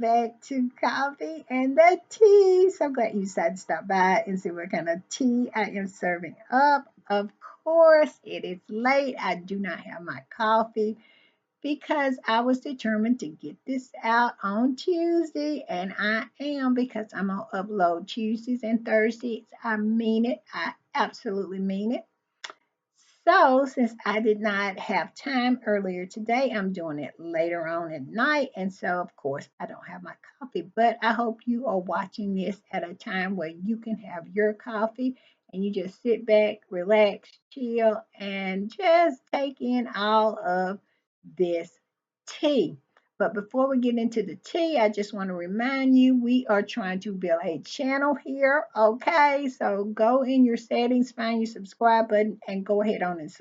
back to coffee and the tea. So glad you decided to stop by and see what kind of tea I am serving up. Of course, it is late. I do not have my coffee because I was determined to get this out on Tuesday, and I am because I'm gonna upload Tuesdays and Thursdays. I mean it. I absolutely mean it. So, since I did not have time earlier today, I'm doing it later on at night. And so, of course, I don't have my coffee. But I hope you are watching this at a time where you can have your coffee and you just sit back, relax, chill, and just take in all of this tea. But before we get into the tea, I just want to remind you we are trying to build a channel here. Okay, so go in your settings, find your subscribe button, and go ahead on and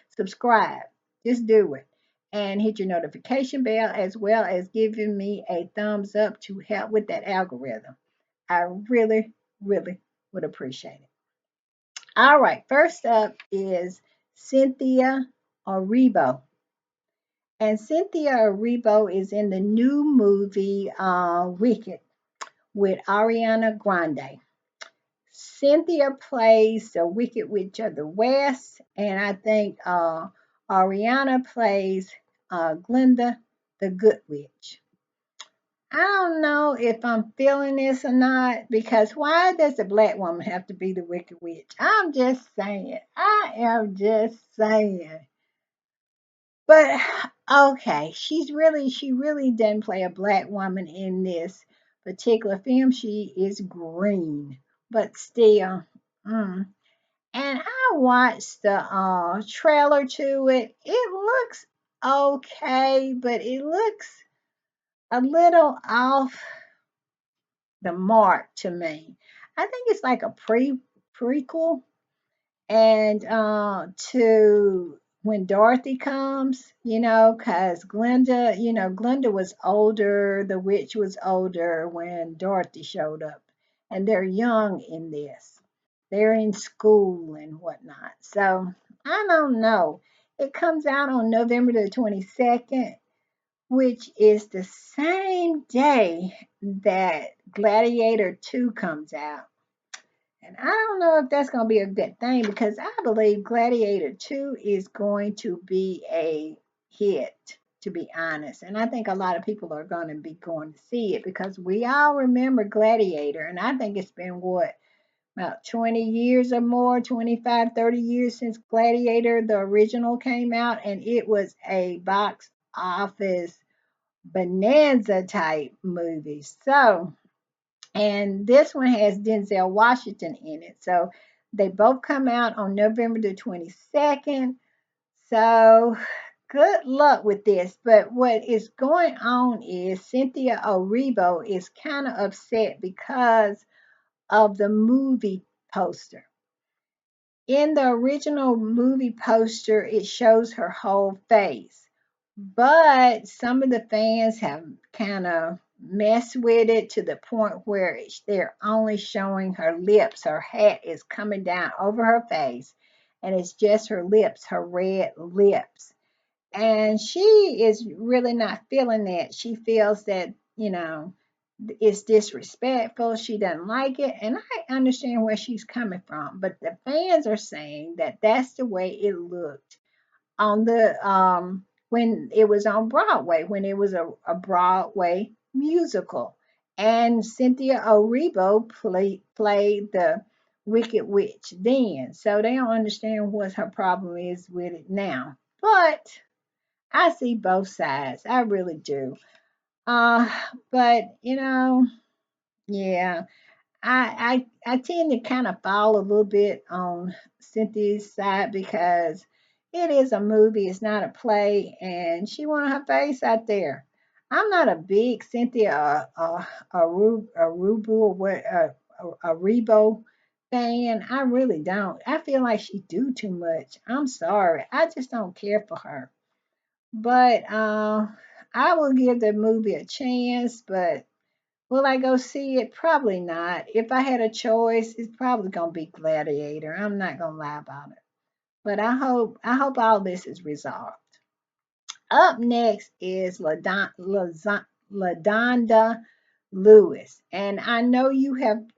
subscribe. Just do it. And hit your notification bell as well as giving me a thumbs up to help with that algorithm. I really, really would appreciate it. All right, first up is Cynthia Erivo. And Cynthia Erivo is in the new movie Wicked with Ariana Grande. Cynthia plays the Wicked Witch of the West, and I think Ariana plays Glinda, the Good Witch. I don't know if I'm feeling this or not because why does a black woman have to be the Wicked Witch? I'm just saying. I am just saying. But okay, she really didn't play a black woman in this particular film. She is green, but still. Mm. And I watched the trailer to it. It looks okay, but it looks a little off the mark to me. I think it's like a prequel and to when Dorothy comes, because Glinda, Glinda was older, the witch was older when Dorothy showed up, and they're young in this. They're in school and whatnot. So I don't know. It comes out on November the 22nd, which is the same day that Gladiator 2 comes out. And I don't know if that's going to be a good thing because I believe Gladiator 2 is going to be a hit, to be honest. And I think a lot of people are going to be going to see it because we all remember Gladiator. And I think it's been what, about 20 years or more, 25, 30 years since Gladiator, the original, came out. And it was a box office bonanza type movie. So, and this one has Denzel Washington in it. So they both come out on November the 22nd. So good luck with this. But what is going on is Cynthia Erivo is kind of upset because of the movie poster. In the original movie poster, it shows her whole face. But some of the fans have kind of messed with it to the point where they're only showing her lips. Her hat is coming down over her face, and it's just her lips, her red lips. And she is really not feeling that. She feels that, it's disrespectful. She doesn't like it. And I understand where she's coming from. But the fans are saying that that's the way it looked on the when it was on Broadway, when it was a Broadway musical. And Cynthia Erivo played the Wicked Witch then. So they don't understand what her problem is with it now. But I see both sides. I really do. Uh, but yeah, I tend to kind of fall a little bit on Cynthia's side because it is a movie, it's not a play, and she wanted her face out there. I'm not a big Cynthia Arubu or what Rebo fan. I really don't. I feel like she do too much. I'm sorry. I just don't care for her. But I will give the movie a chance, but will I go see it? Probably not. If I had a choice, it's probably gonna be Gladiator. I'm not gonna lie about it. But I hope all this is resolved. Up next is LaDonda Lewis. And I know you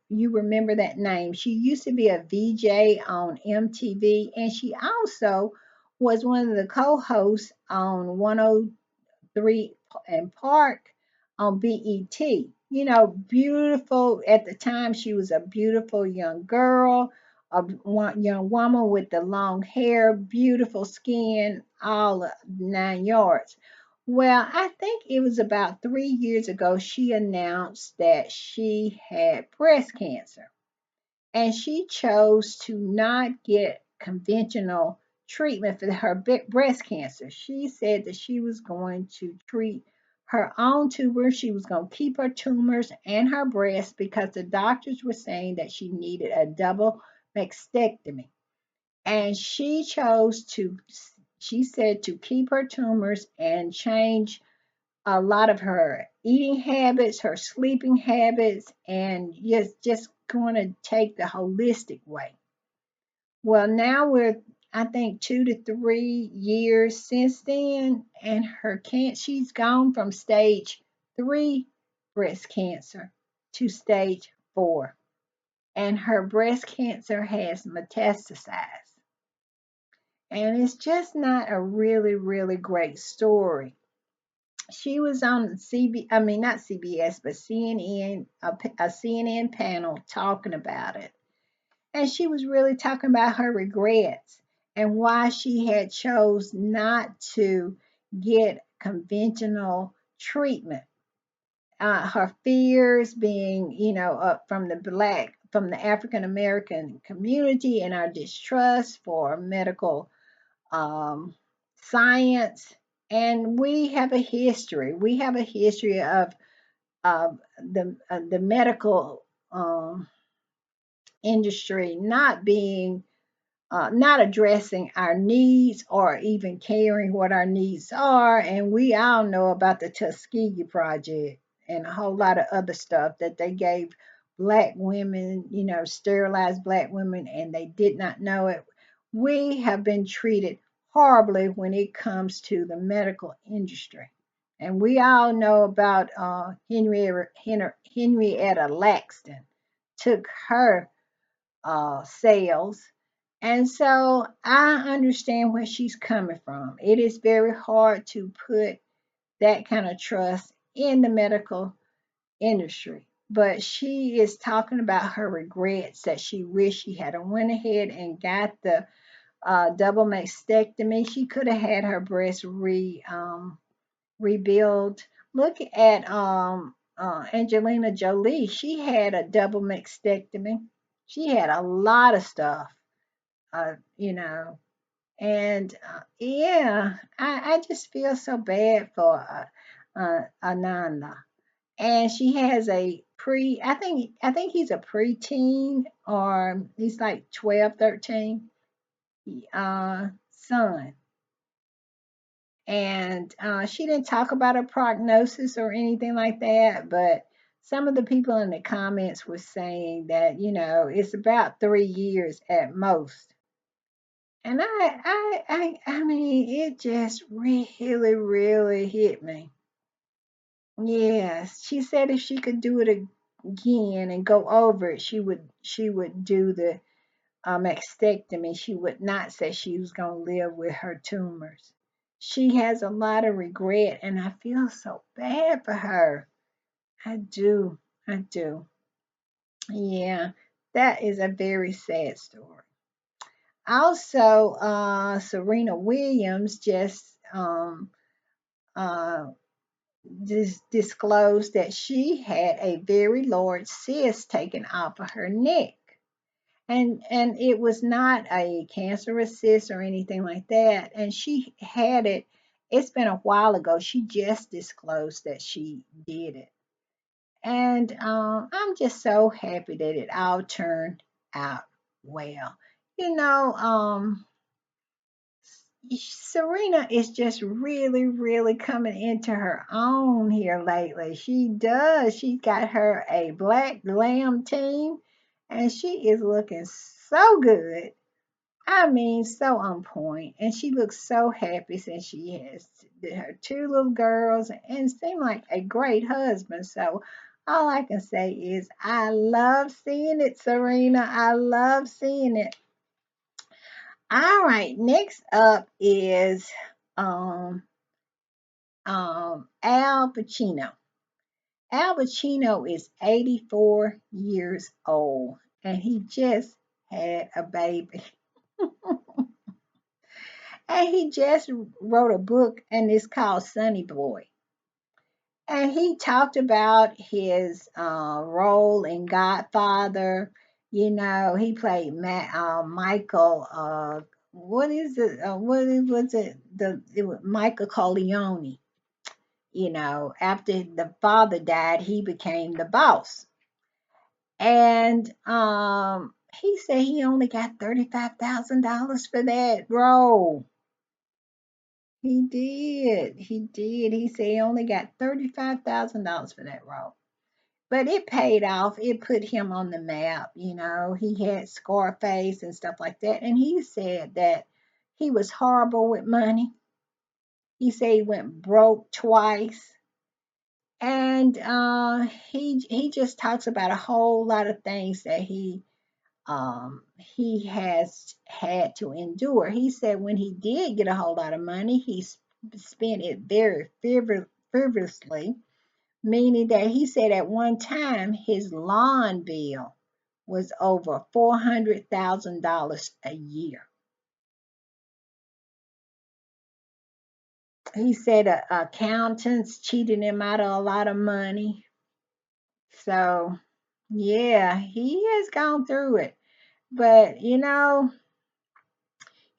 remember that name. She used to be a VJ on MTV, and she also was one of the co-hosts on 103 and Park on BET. Beautiful at the time. She was a beautiful young girl, young woman with the long hair, beautiful skin, all 9 yards. Well, I think it was about 3 years ago she announced that she had breast cancer, and she chose to not get conventional treatment for her breast cancer. She said that she was going to treat her own tumor. She was going to keep her tumors and her breast because the doctors were saying that she needed a double mastectomy. And she said to keep her tumors and change a lot of her eating habits, her sleeping habits, and just going to take the holistic way. Well, now we're, I think, 2 to 3 years since then, and she's gone from stage 3 breast cancer to stage 4, and her breast cancer has metastasized. And it's just not a really, really great story. She was on I mean, not CBS, but CNN, a CNN panel talking about it. And she was really talking about her regrets and why she had chose not to get conventional treatment. Her fears being, from the African American community, and our distrust for medical um, science. And we have a history. We have a history of the medical industry not addressing our needs or even caring what our needs are. And we all know about the Tuskegee Project and a whole lot of other stuff that they gave black women, sterilized black women, and they did not know it. We have been treated horribly when it comes to the medical industry. And we all know about Henrietta Laxton took her sales. And so I understand where she's coming from. It is very hard to put that kind of trust in the medical industry. But she is talking about her regrets that she wished she had went ahead and got the double mastectomy. She could have had her breast rebuild. Look at Angelina Jolie. She had a double mastectomy. She had a lot of stuff, uh, you know. And yeah, I just feel so bad for Ananda. And she has I think he's a preteen, or he's like 12, 13, son. And she didn't talk about her prognosis or anything like that, but some of the people in the comments were saying that, it's about 3 years at most. And I mean, it just really, really hit me. Yes, she said if she could do it again and go over it, she would do the mastectomy. She would not say she was going to live with her tumors. She has a lot of regret, and I feel so bad for her. I do. I do. Yeah, that is a very sad story. Also, Serena Williams uh, just disclosed that she had a very large cyst taken off of her neck. And it was not a cancerous cyst or anything like that. And she had it, it's been a while ago. She just disclosed that she did it. And I'm just so happy that it all turned out well. You know, Serena is just really, really coming into her own here lately. She does. She got her a black glam team, and she is looking so good. I mean, so on point. And she looks so happy since she has her two little girls and seemed like a great husband. So all I can say is I love seeing it, Serena. I love seeing it. All right, next up is um Al Pacino. Al Pacino is 84 years old and he just had a baby. And he just wrote a book and it's called Sonny Boy. And he talked about his role in Godfather. You know, he played Michael. What is it? Was it? It was Michael Corleone. You know, after the father died, he became the boss. And he said he only got $35,000 for that role. He did. He did. He said he only got $35,000 for that role. But it paid off. It put him on the map. You know, he had Scarface and stuff like that. And he said that he was horrible with money. He said he went broke twice. And he just talks about a whole lot of things that he has had to endure. He said when he did get a whole lot of money, he spent it very frivolously, meaning that he said at one time his lawn bill was over $400,000 a year. He said accountants cheated him out of a lot of money. So, yeah, he has gone through it. But, you know,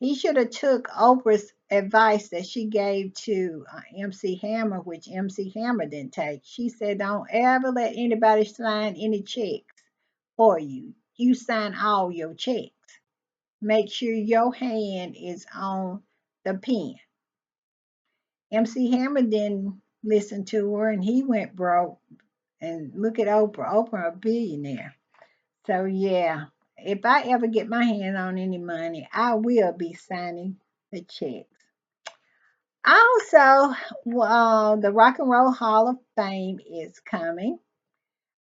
he should have took Oprah's advice that she gave to MC Hammer, which MC Hammer didn't take. She said, "Don't ever let anybody sign any checks for you. You sign all your checks. Make sure your hand is on the pen." MC Hammer didn't listen to her, and he went broke. And look at Oprah. Oprah, a billionaire. So yeah, if I ever get my hand on any money, I will be signing the checks. Also, the Rock and Roll Hall of Fame is coming.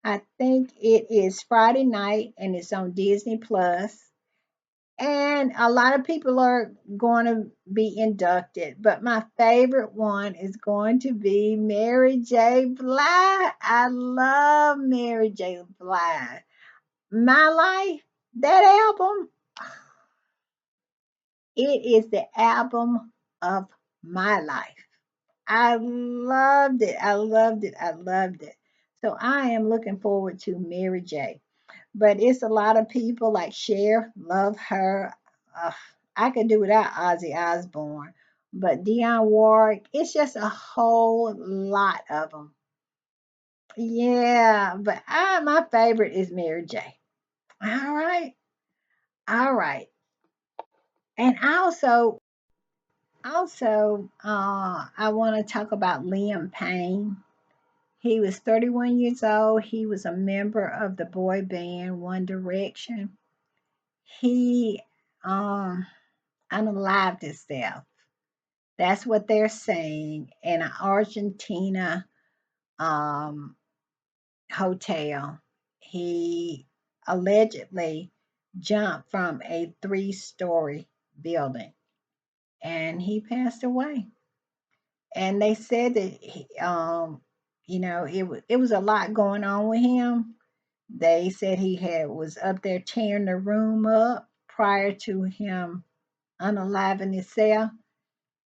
I think it is Friday night and it's on Disney Plus. And a lot of people are going to be inducted, but my favorite one is going to be Mary J. Blige. I love Mary J. Blige. My Life, that album, it is the album of my life. I loved it. I loved it. I loved it. So I am looking forward to Mary J. But it's a lot of people like Cher, love her. Ugh, I could do without Ozzy Osbourne. But Dionne Warwick, it's just a whole lot of them. Yeah, but my favorite is Mary J. All right. All right. And I want to talk about Liam Payne. He was 31 years old. He was a member of the boy band One Direction. He um, unalived himself. That's what they're saying in an Argentina um, hotel. He allegedly jumped from a three-story building and he passed away. And they said that you know, it was a lot going on with him. They said he had was up there tearing the room up prior to him unaliving himself.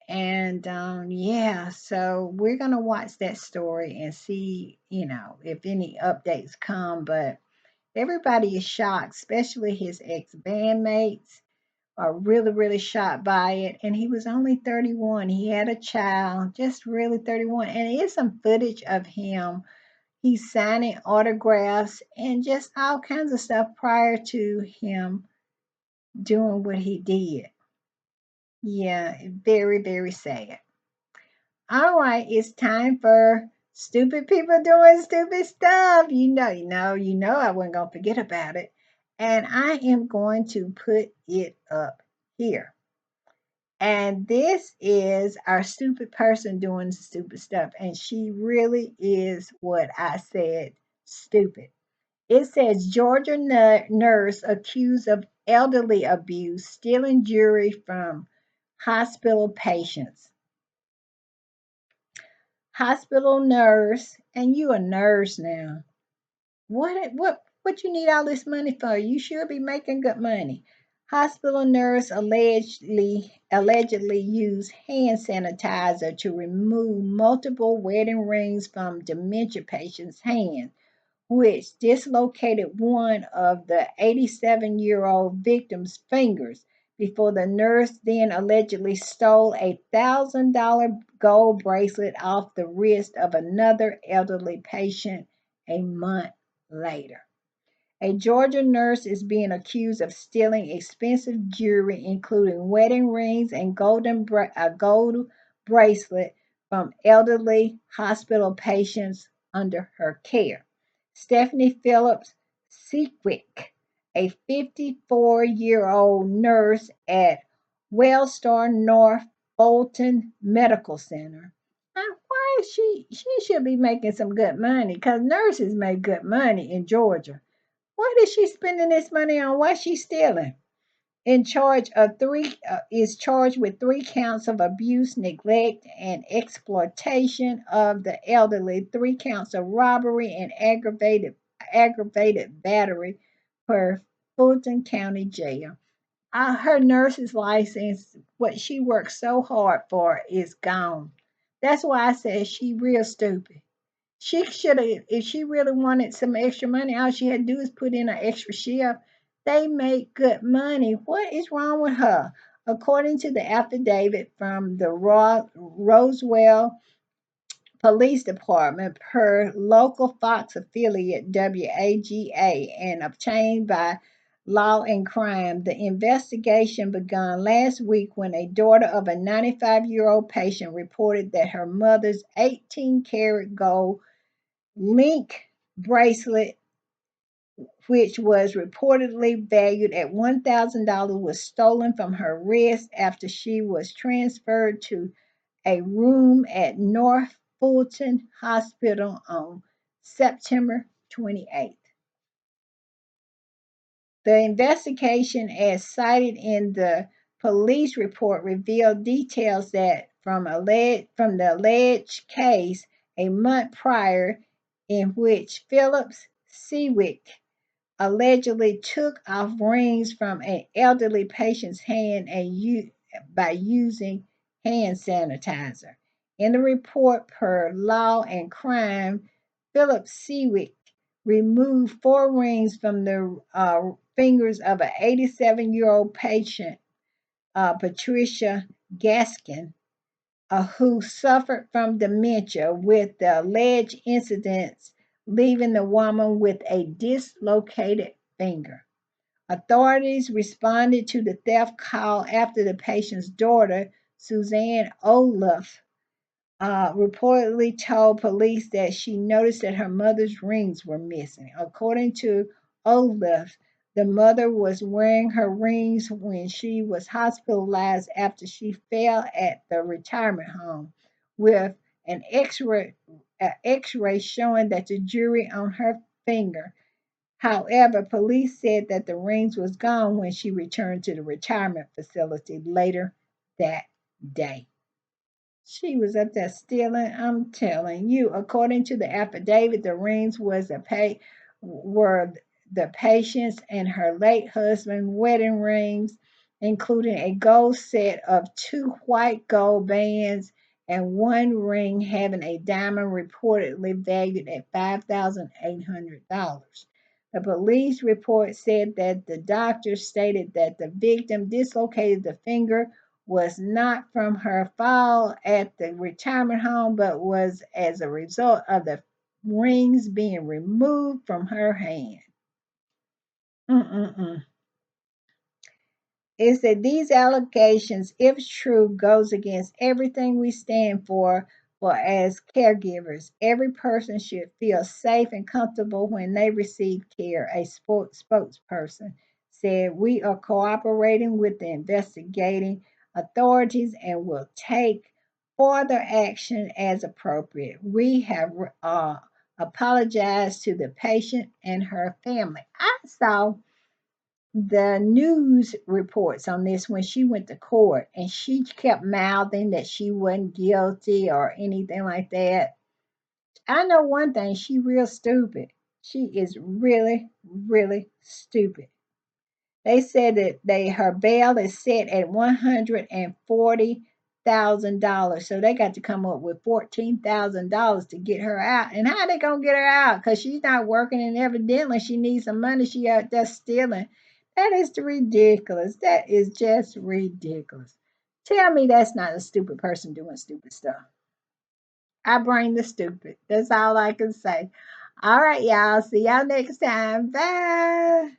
And yeah, so we're gonna watch that story and see, you know, if any updates come. But everybody is shocked, especially his ex bandmates are really, really shocked by it. And he was only 31. He had a child, just really 31. And here's some footage of him. He's signing autographs and just all kinds of stuff prior to him doing what he did. Yeah, very, very sad. All right, it's time for stupid people doing stupid stuff. I wasn't gonna forget about it. And I am going to put it up here. And this is our stupid person doing stupid stuff. And she really is what I said, stupid. It says Georgia nurse accused of elderly abuse, stealing jewelry from hospital patients. Hospital nurse, and you a nurse now. What you need all this money for? You should be making good money. Hospital nurse allegedly used hand sanitizer to remove multiple wedding rings from dementia patients' hands, which dislocated one of the 87-year-old victim's fingers before the nurse then allegedly stole a $1,000 gold bracelet off the wrist of another elderly patient a month later. A Georgia nurse is being accused of stealing expensive jewelry, including wedding rings and a gold bracelet from elderly hospital patients under her care. Stephanie Phillips Sequick, a 54-year-old nurse at Wellstar North Fulton Medical Center. Why is she should be making some good money because nurses make good money in Georgia. What is she spending this money on? Why is she stealing? In charge of is charged with 3 counts of abuse, neglect, and exploitation of the elderly, 3 counts of robbery and aggravated battery per Fulton County Jail. Her nurse's license, what she worked so hard for, is gone. That's why I said she real stupid. She should have, if she really wanted some extra money, all she had to do is put in an extra shift. They make good money. What is wrong with her? According to the affidavit from the Roswell Police Department, per local Fox affiliate WAGA, and obtained by Law and Crime, the investigation began last week when a daughter of a 95-year-old patient reported that her mother's 18-karat gold link bracelet, which was reportedly valued at $1,000, was stolen from her wrist after she was transferred to a room at North Fulton Hospital on September 28th. The investigation, as cited in the police report, revealed details that from the alleged case a month prior, in which Phillips Seawick allegedly took off rings from an elderly patient's hand by using hand sanitizer. In the report, per Law and Crime, Philip Seawick removed 4 rings from the fingers of an 87-year-old patient, Patricia Gaskin, who suffered from dementia, with the alleged incidents leaving the woman with a dislocated finger. Authorities responded to the theft call after the patient's daughter, Suzanne Olaf, reportedly told police that she noticed that her mother's rings were missing. According to Olaf, the mother was wearing her rings when she was hospitalized after she fell at the retirement home, with an X-ray showing that the jewelry on her finger. However, police said that the rings was gone when she returned to the retirement facility later that day. She was up there stealing. I'm telling you. According to the affidavit, the rings were the patient's and her late husband's wedding rings, including a gold set of 2 white gold bands and one ring having a diamond reportedly valued at $5,800. The police report said that the doctor stated that the victim dislocated the finger was not from her fall at the retirement home, but was as a result of the rings being removed from her hand. Mm-mm-mm. It said these allegations, if true, goes against everything we stand for as caregivers. Every person should feel safe and comfortable when they receive care, a spokesperson said, "We are cooperating with the investigating authorities and will take further action as appropriate. We have apologized to the patient and her family." I saw the news reports on this when she went to court, and she kept mouthing that she wasn't guilty or anything like that. I know one thing, she real stupid. She is really, really stupid. They said that her bail is set at $140,000. So they got to come up with $14,000 to get her out. And how they gonna get her out? Because she's not working, and evidently she needs some money. She out there stealing. That is ridiculous. That is just ridiculous. Tell me that's not a stupid person doing stupid stuff. I bring the stupid. That's all I can say. All right, y'all. See y'all next time. Bye.